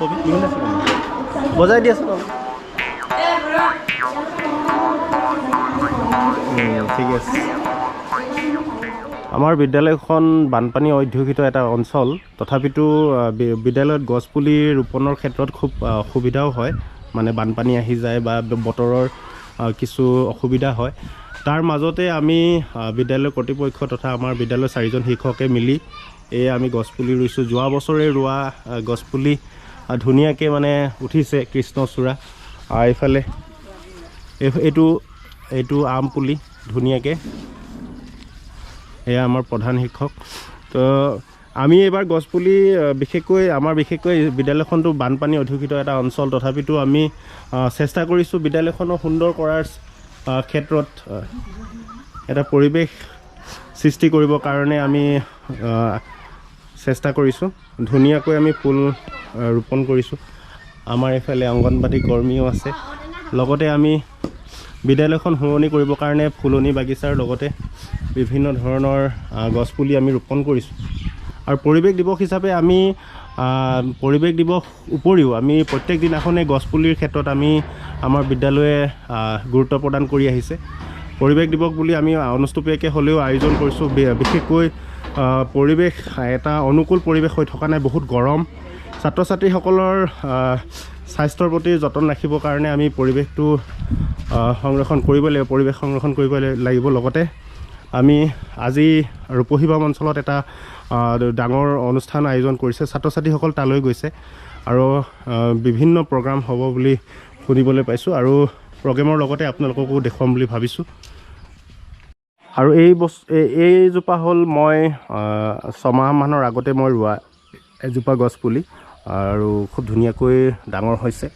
কবি বজাই দি আছোঁ ঠিক আছে আমাৰ বিদ্যালয়খন বানপানী অধ্যুষিত এটা অঞ্চল তথাপিতো বিদ্যালয়ত গছপুলি ৰোপণৰ ক্ষেত্ৰত খুব অসুবিধাও হয় মানে বানপানী আহি যায় বা বতৰৰ কিছু অসুবিধা হয় তাৰ মাজতে আমি বিদ্যালয় কৰ্তৃপক্ষ তথা আমাৰ বিদ্যালয়ৰ 4জন শিক্ষকে মিলি এই আমি গছপুলি ৰুইছোঁ যোৱা বছৰে ৰোৱা গছপুলি ধুনীয়াকৈ মানে উঠিছে কৃষ্ণচূড়া এইফালে এইটো আম পুলি ধুনীয়াকৈ এয়া আমাৰ প্ৰধান শিক্ষক তো আমি এইবাৰ গছপুলি বিশেষকৈ বিদ্যালয়খনটো বানপানী অধ্যুষিত এটা অঞ্চল তথাপিতো আমি চেষ্টা কৰিছোঁ বিদ্যালয়খনক সুন্দৰ কৰাৰ ক্ষেত্ৰত এটা পৰিৱেশ সৃষ্টি কৰিবৰ কাৰণে আমি চেষ্টা কৰিছোঁ ধুনীয়াকৈ আমি ফুল ৰোপণ কৰিছোঁ আমাৰ এইফালে অংগনবাদী কৰ্মীও আছে লগতে আমি বিদ্যালয়খন শুৱনি কৰিবৰ কাৰণে ফুলনি বাগিচাৰ লগতে বিভিন্ন ধৰণৰ গছপুলি আমি ৰোপণ কৰিছোঁ আৰু পৰিৱেশ দিৱস হিচাপে আমি পৰিৱেশ দিৱস উপৰিও আমি প্ৰত্যেক দিনাখনেই গছপুলিৰ ক্ষেত্ৰত আমি আমাৰ বিদ্যালয়ে গুৰুত্ব প্ৰদান কৰি আহিছে পৰিৱেশ দিৱস বুলি আমি অনুষ্টুপীয়াকৈ হ'লেও আয়োজন কৰিছোঁ বিশেষকৈ পৰিৱেশ এটা অনুকূল পৰিৱেশ হৈ থকা নাই বহুত গৰম ছাত্ৰ ছাত্ৰীসকলৰ স্বাস্থ্যৰ প্ৰতি যতন ৰাখিবৰ কাৰণে আমি পৰিৱেশটো সংৰক্ষণ কৰিব লাগিব পৰিৱেশ সংৰক্ষণ কৰিব লাগিব লগতে আমি আজি ৰূপহীবাম অঞ্চলত এটা ডাঙৰ অনুষ্ঠান আয়োজন কৰিছে ছাত্ৰ ছাত্ৰীসকল তালৈ গৈছে আৰু বিভিন্ন প্ৰগ্ৰাম হ'ব বুলি শুনিবলৈ পাইছোঁ আৰু প্ৰগ্ৰেমৰ লগতে আপোনালোককো দেখুৱাম বুলি ভাবিছোঁ আৰু এইজোপা হ'ল মই 6 মাহমানৰ আগতে মই ৰোৱা এজোপা গছপুলি আৰু খুব ধুনীয়াকৈ ডাঙৰ হৈছে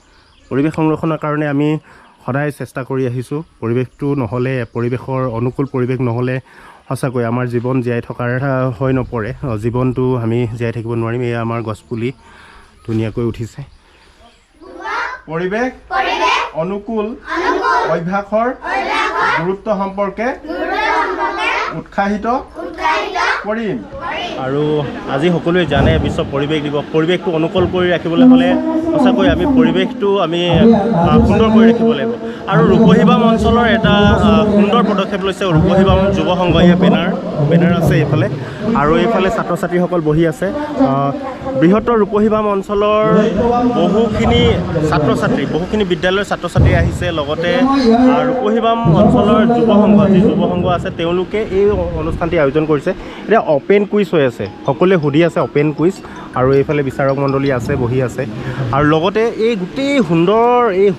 পৰিৱেশ সংৰক্ষণৰ কাৰণে আমি সদায় চেষ্টা কৰি আহিছোঁ পৰিৱেশটো নহ'লে পৰিৱেশৰ অনুকূল পৰিৱেশ নহ'লে সঁচাকৈ আমাৰ জীৱন জীয়াই থকাৰ হৈ নপৰে জীৱনটো আমি জীয়াই থাকিব নোৱাৰিম এয়া আমাৰ গছপুলি ধুনীয়াকৈ উঠিছে পৰিৱেশ অনুকূল অভ্যাসৰ গুৰুত্ব সম্পৰ্কে উৎসাহিত কৰিম আৰু আজি সকলোৱে জানে বিশ্ব পৰিৱেশ দিৱস পৰিৱেশটো অনুকূল কৰি ৰাখিবলৈ হ'লে সঁচাকৈ আমি পৰিৱেশটো আমি সুন্দৰ কৰি ৰাখিব লাগিব আৰু ৰূপহীবাম অঞ্চলৰ এটা সুন্দৰ পদক্ষেপ লৈছে ৰূপহীবাম যুৱ সংঘ এয়া বেনাৰ আছে এইফালে আৰু এইফালে ছাত্ৰ ছাত্ৰীসকল বহি আছে বৃহত্তৰ ৰূপহীবাম অঞ্চলৰ বহুখিনি বিদ্যালয়ৰ ছাত্ৰ ছাত্ৰী আহিছে লগতে ৰূপহীবাম অঞ্চলৰ যুৱ সংঘ আছে তেওঁলোকে এই অনুষ্ঠানটি আয়োজন কৰিছে এতিয়া অপেন কুইজ হৈ আছে সকলোৱে সুধি আছে অপেন কুইজ আৰু এইফালে বিচাৰক মণ্ডলী আছে বহি আছে আৰু লগতে এই গোটেই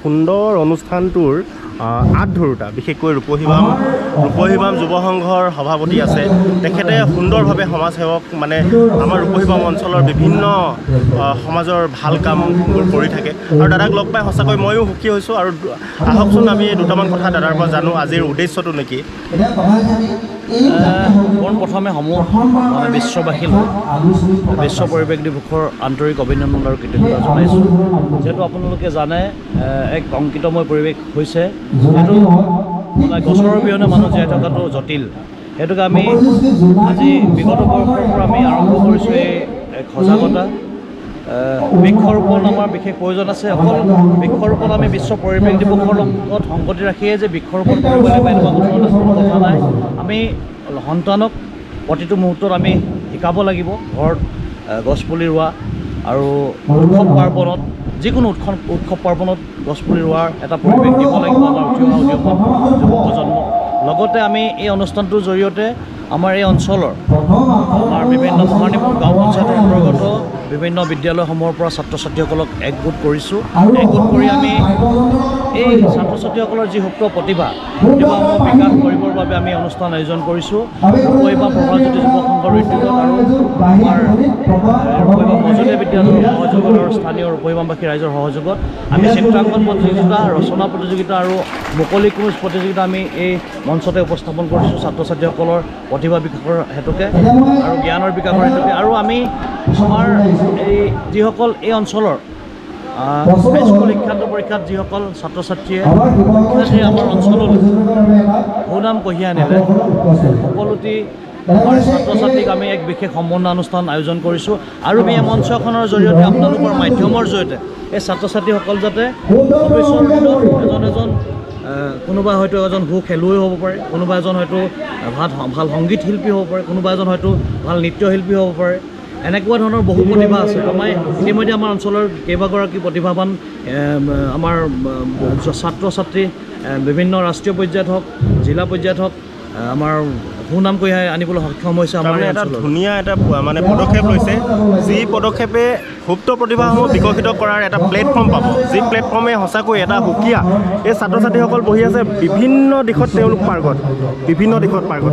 সুন্দৰ অনুষ্ঠানটোৰ আঁতধৰোঁতা বিশেষকৈ ৰূপহীবাম যুৱ সংঘৰ সভাপতি আছে তেখেতে সুন্দৰভাৱে সমাজসেৱক মানে আমাৰ ৰূপহীবাম অঞ্চলৰ বিভিন্ন সমাজৰ ভাল কামবোৰ কৰি থাকে আৰু দাদাক লগ পাই সঁচাকৈ ময়ো সুখী হৈছোঁ আৰু আহকচোন আমি দুটামান কথা দাদাৰ পৰা জানো আজিৰ উদ্দেশ্যটো নেকি পোনপ্ৰথমে মানে বিশ্ববাসীলৈ বিশ্ব পৰিৱেশ দিৱসৰ আন্তৰিক অভিনন্দন আৰু কৃতজ্ঞতা জনাইছোঁ যিহেতু আপোনালোকে জানে এক অংকিতময় পৰিৱেশ হৈছে যিহেতু মানে গছৰ অবিহনে মানুহ জীয়াই থকাটো জটিল সেইটোকে আমি আজি বিগত বৰ্ষৰ পৰা আমি আৰম্ভ কৰিছোঁ এই সজাগতা বৃক্ষৰোপণ আমাৰ বিশেষ প্ৰয়োজন আছে অকল বৃক্ষৰোপণ আমি বিশ্ব পৰিৱেশ দিৱসৰ লগত সংগতি ৰাখিয়ে যে বৃক্ষৰোপণ কৰিব লাগিব এনেকুৱা কোনো কথা নাই আমি সন্তানক প্ৰতিটো মুহূৰ্তত আমি শিকাব লাগিব ঘৰত গছপুলি ৰোৱা আৰু উৎসৱ পাৰ্বণত যিকোনো উৎসৱ পাৰ্বণত গছপুলি ৰোৱাৰ এটা পৰিৱেশ দিব লাগিব আমাৰ উঠি অহা যুৱ প্ৰজন্মক লগতে আমি এই অনুষ্ঠানটোৰ জৰিয়তে আমাৰ এই অঞ্চলৰ আমাৰ বিভিন্ন মহানিপুৰ গাঁও পঞ্চায়তৰ অন্তৰ্গত বিভিন্ন বিদ্যালয়সমূহৰ পৰা ছাত্ৰ ছাত্ৰীসকলক একগোট কৰিছোঁ একগোট কৰি আমি এই ছাত্ৰ ছাত্ৰীসকলৰ যি সুপ্ত প্ৰতিভাসমূহ বিকাশ কৰিবৰ বাবে আমি অনুষ্ঠান আয়োজন কৰিছোঁ ৰূপহীবাম প্ৰভাজ্যোতি যুৱ সংঘৰ উদ্যোগত আৰু আমাৰ ৰূপহীবাম মজলীয়া বিদ্যালয়ৰ সহযোগত আৰু স্থানীয় ৰূপহীবামবাসী ৰাইজৰ সহযোগত আমি চিত্ৰাংকন প্ৰতিযোগিতা ৰচনা প্ৰতিযোগিতা আৰু মুকলি কুইজ প্ৰতিযোগিতা আমি এই মঞ্চতে উপস্থাপন কৰিছোঁ ছাত্ৰ ছাত্ৰীসকলৰ প্ৰতিভা বিকাশৰ হেতুকে আৰু জ্ঞানৰ বিকাশৰ হেতুকে আৰু আমি আমাৰ এই যিসকল এই অঞ্চলৰ হাইস্কুল শিক্ষান্ত পৰীক্ষাত যিসকল ছাত্ৰ ছাত্ৰীয়ে আমাৰ অঞ্চললৈ সুনাম কঢ়িয়াই আনিলে সকলোটি আমাৰ ছাত্ৰ ছাত্ৰীক আমি এক বিশেষ সম্বৰ্ধনা অনুষ্ঠান আয়োজন কৰিছোঁ আৰু আমি এই মঞ্চখনৰ জৰিয়তে আপোনালোকৰ মাধ্যমৰ জৰিয়তে এই ছাত্ৰ ছাত্ৰীসকল যাতে ভৱিষ্যত দিনত এজন কোনোবা হয়তো এজন সু খেলুৱৈ হ'ব পাৰে, কোনোবা এজন হয়তো ভাল সংগীত শিল্পী হ'ব পাৰে, কোনোবা এজন হয়তো ভাল নৃত্যশিল্পী হ'ব পাৰে। এনেকুৱা ধৰণৰ বহু প্ৰতিভা আছে। মই ইতিমধ্যে আমাৰ অঞ্চলৰ কেইবাগৰাকী প্ৰতিভাৱান আমাৰ ছাত্ৰ ছাত্ৰী বিভিন্ন ৰাষ্ট্ৰীয় পৰ্যায়ত হওক, জিলা পৰ্যায়ত হওক আমাৰ সুনাম কঢ়িয়াই আনিবলৈ সক্ষম হৈছে। আমাৰ এটা ধুনীয়া এটা মানে পদক্ষেপ লৈছে, যি পদক্ষেপে সুপ্ত প্ৰতিভাসমূহ বিকশিত কৰাৰ এটা প্লেটফৰ্ম পাব, যি প্লেটফৰ্মে সঁচাকৈ এটা সুকীয়া এই ছাত্ৰ ছাত্ৰীসকল বহি আছে বিভিন্ন দিশত তেওঁলোক পাৰ্গত,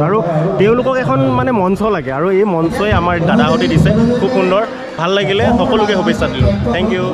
আৰু তেওঁলোকক এখন মানে মঞ্চ লাগে, আৰু এই মঞ্চই আমাৰ দাদাহঁতে দিছে। খুব সুন্দৰ, ভাল লাগিলে, সকলোকে শুভেচ্ছা দিলোঁ। Thank you.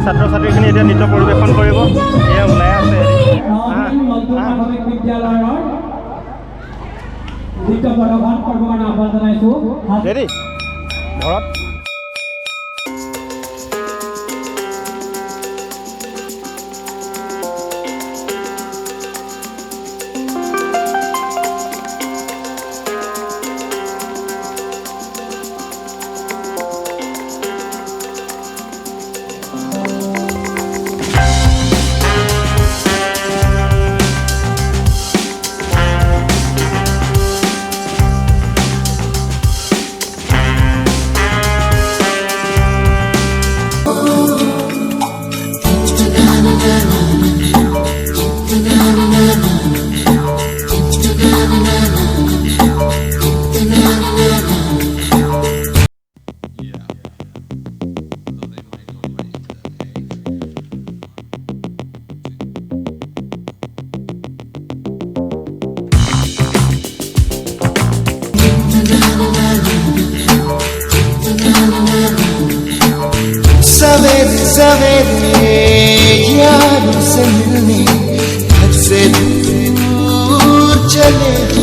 ছাত্ৰ ছাত্ৰীখিনি এতিয়া নৃত্য পৰিৱেশন কৰিব। এয়া ওলাই আছে ৰেডি ঘৰত। सवेरे सवेरे यारों से मिलने घर से दूर चले